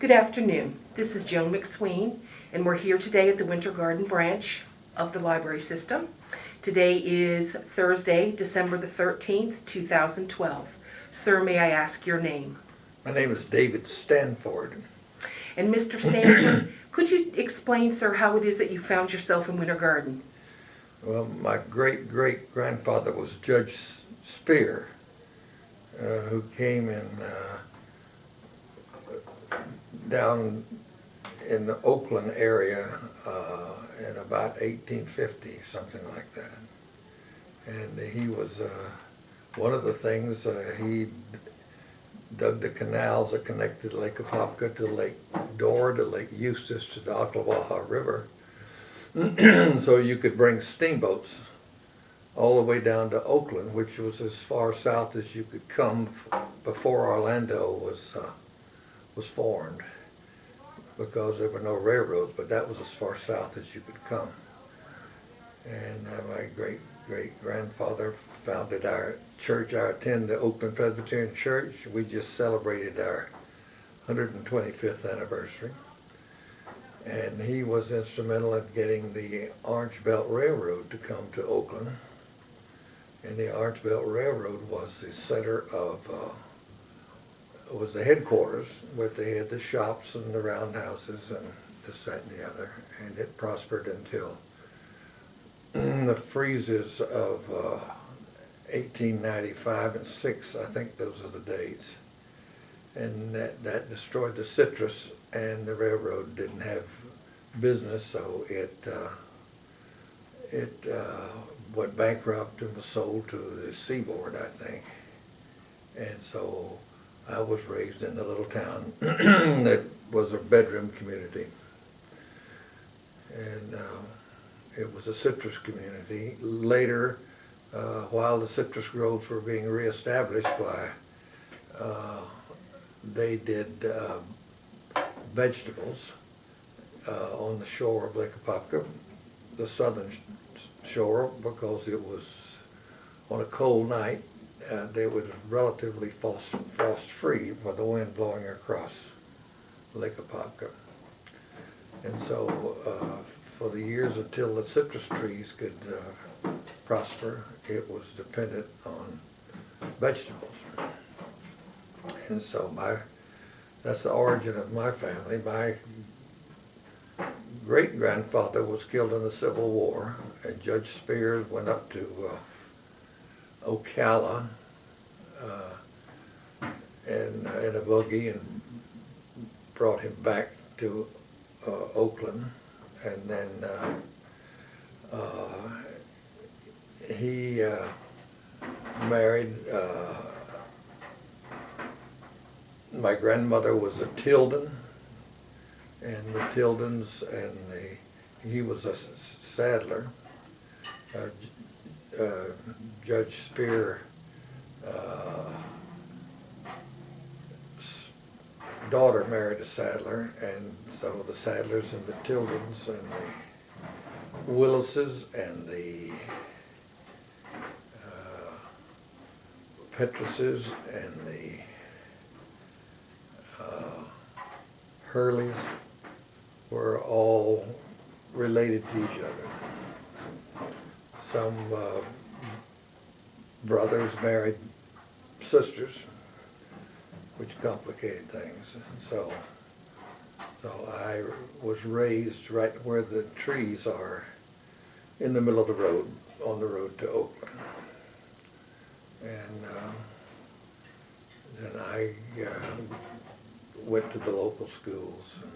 Good afternoon. This is Joan McSween, and we're here today at the Winter Garden branch of the library system. Today is Thursday, December the 13th, 2012. Sir, may I ask your name? My name is David Stanford. And Mr. Stanford, could you explain, sir, how it is that you found yourself in Winter Garden? Well, my great-great-grandfather was Judge Spear, who came in down in the Oakland area in about 1850, something like that. And he was, one of the things, he dug the canals that connected Lake Apopka to Lake Dorr to Lake Eustis to the Ocklawaha River. So you could bring steamboats all the way down to Oakland, which was as far south as you could come before Orlando was formed, because there were no railroads, but that was as far south as you could come. And my great-great-grandfather founded our church. I attend the Oakland Presbyterian Church. We just celebrated our 125th anniversary. And he was instrumental in getting the Orange Belt Railroad to come to Oakland. And the Orange Belt Railroad was the center of, was the headquarters, where they had the shops and the roundhouses and this, that, and the other. And it prospered until the freezes of 1895 and 6, I think those are the dates. And that destroyed the citrus, and the railroad didn't have business, so it went bankrupt and was sold to the seaboard, I think. And so I was raised in a little town that was a bedroom community. And it was a citrus community. Later, while the citrus groves were being reestablished, they did vegetables on the shore of Lake Apopka, the southern shore, because it was on a cold night. They was relatively frost-free with the wind blowing across Lake Apopka. And so for the years until the citrus trees could prosper, it was dependent on vegetables. And so that's the origin of my family. My great-grandfather was killed in the Civil War, and Judge Spears went up to Ocala in a buggy and brought him back to Oakland. And then he married, my grandmother was a Tilden, and the Tildens, and he was a saddler. Judge Spear daughter married a saddler, and so the Sadlers and the Tildens and the Willises and the Petruses and the Hurleys were all related to each other. Some brothers married sisters, which complicated things. So I was raised right where the trees are, in the middle of the road, on the road to Oakland. And then I went to the local schools and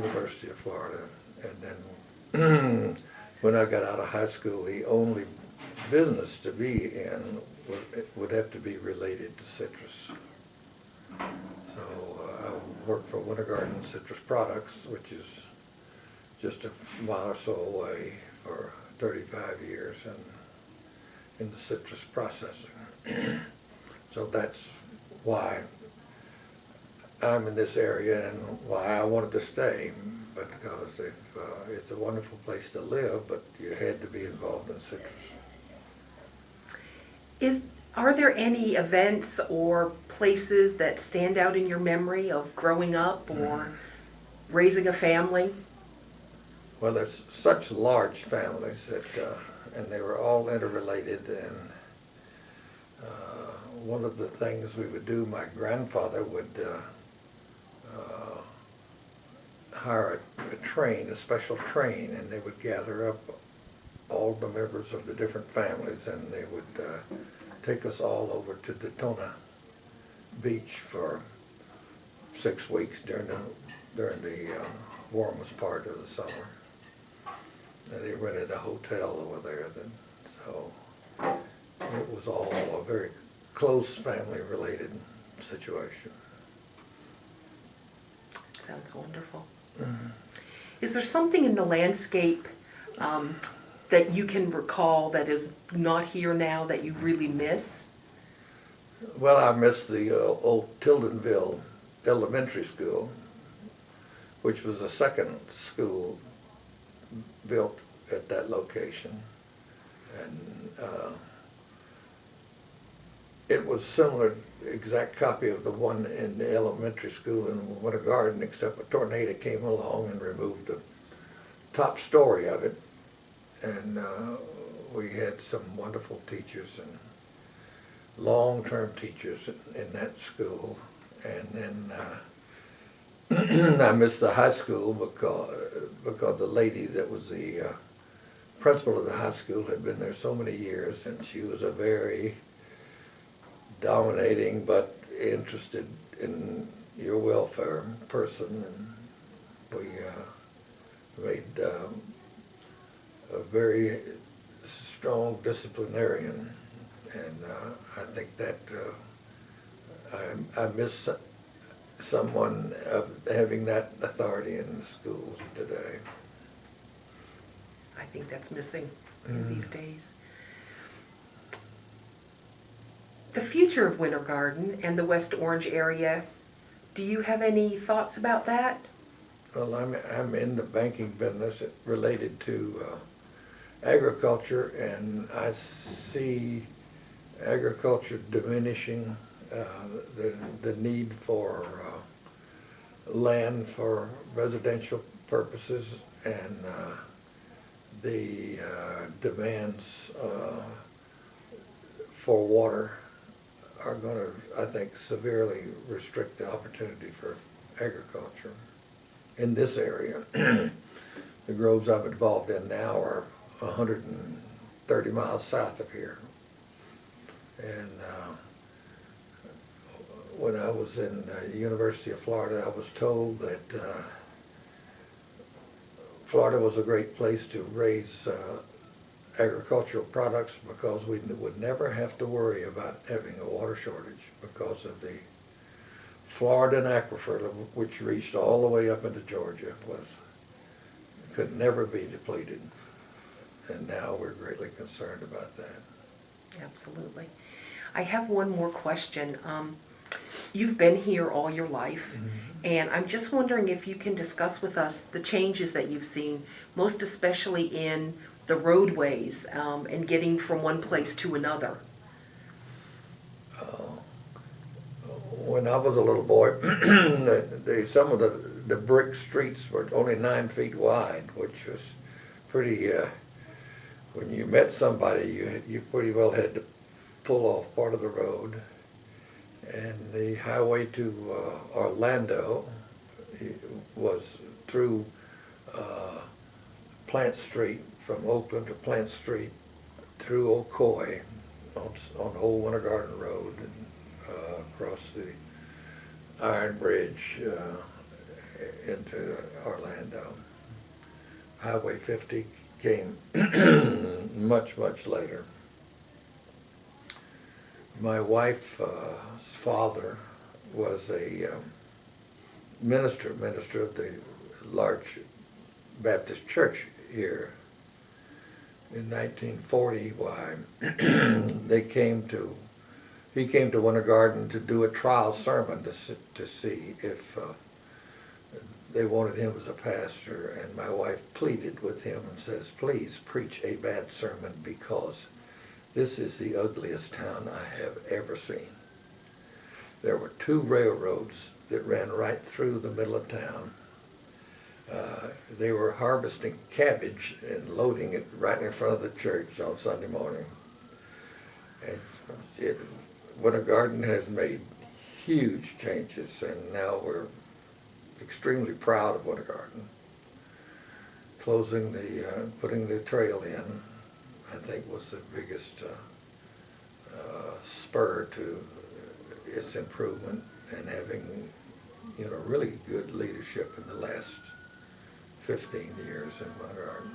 University of Florida. And then when I got out of high school, the only business to be in would have to be related to citrus. So I worked for Winter Garden Citrus Products, which is just a mile or so away, for 35 years in the citrus processing. So that's why I'm in this area and why I wanted to stay, because it's a wonderful place to live, but you had to be involved in citrus. Are there any events or places that stand out in your memory of growing up or raising a family? Well, there's such large families that, and they were all interrelated. And one of the things we would do, my grandfather would hire a train, a special train, and they would gather up all the members of the different families, and they would take us all over to Daytona Beach for 6 weeks during the warmest part of the summer. And they rented a hotel over there, then, so it was all a very close family-related situation. Sounds wonderful. Is there something in the landscape that you can recall that is not here now that you really miss? Well, I miss the old Tildenville Elementary School, which was the second school built at that location. And it was similar, exact copy of the one in the elementary school in Winter Garden, except a tornado came along and removed the top story of it. And we had some wonderful teachers and long-term teachers in that school. And then I missed the high school because the lady that was the principal of the high school had been there so many years, and she was a very dominating but interested in your welfare person, and we made a very strong disciplinarian, and I think that I miss someone having that authority in the schools today. I think that's missing in these days. The future of Winter Garden and the West Orange area, do you have any thoughts about that? Well, I'm in the banking business related to agriculture, and I see agriculture diminishing, the need for land for residential purposes, and the demands for water are going to, I think, severely restrict the opportunity for agriculture in this area. The groves I'm involved in now are 130 miles south of here. And when I was in the University of Florida, I was told that Florida was a great place to raise agricultural products because we would never have to worry about having a water shortage because of the Floridan aquifer, which reached all the way up into Georgia, could never be depleted. And now we're greatly concerned about that. Absolutely. I have one more question. You've been here all your life, and I'm just wondering if you can discuss with us the changes that you've seen, most especially in the roadways and getting from one place to another. When I was a little boy, some of the brick streets were only 9 feet wide, which was pretty, when you met somebody, you pretty well had to pull off part of the road. And the highway to Orlando was through Plant Street, from Oakland to Plant Street, through Ocoee on Old Winter Garden Road, and across the Iron Bridge into Orlando. Highway 50 came much, much later. My wife's father was a minister of the large Baptist church here. In 1940, he came to Winter Garden to do a trial sermon to see if they wanted him as a pastor, and my wife pleaded with him and says, please preach a bad sermon because This is the ugliest town I have ever seen. There were two railroads that ran right through the middle of town. They were harvesting cabbage and loading it right in front of the church on Sunday morning. And Winter Garden has made huge changes, and now we're extremely proud of Winter Garden. Putting the trail in, I think, was the biggest spur to its improvement, and having, really good leadership in the last 15 years in Winter Garden.